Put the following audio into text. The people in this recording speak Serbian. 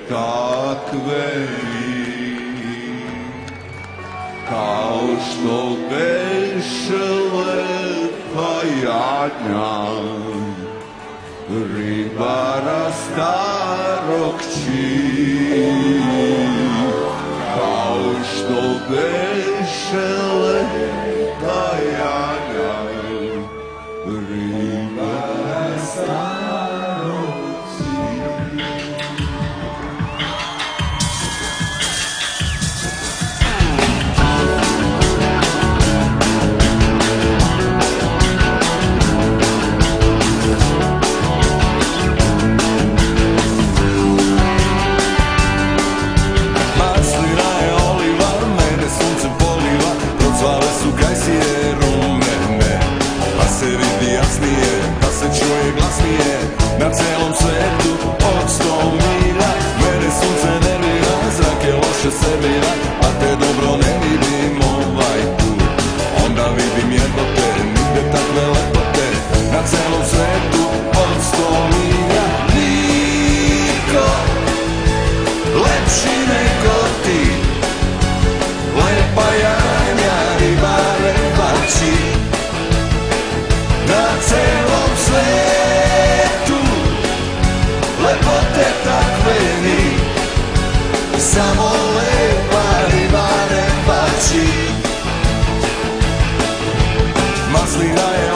takve kao što beše lepa Janja, ribara starog kao što beše lepa Janja, ribara starog na celom svetu od 100 milja. Mene sunce nervira, zrak je loše servira, a te dobro ne vidim ovaj put. Onda vidim jednote, nigde takve lepote, na celom svetu od 100 milja. Niko lepši nego ti, lepa Janja, ribare bači, na celom svetu lepote takve ni, samo lepa ribare bači. Maslina je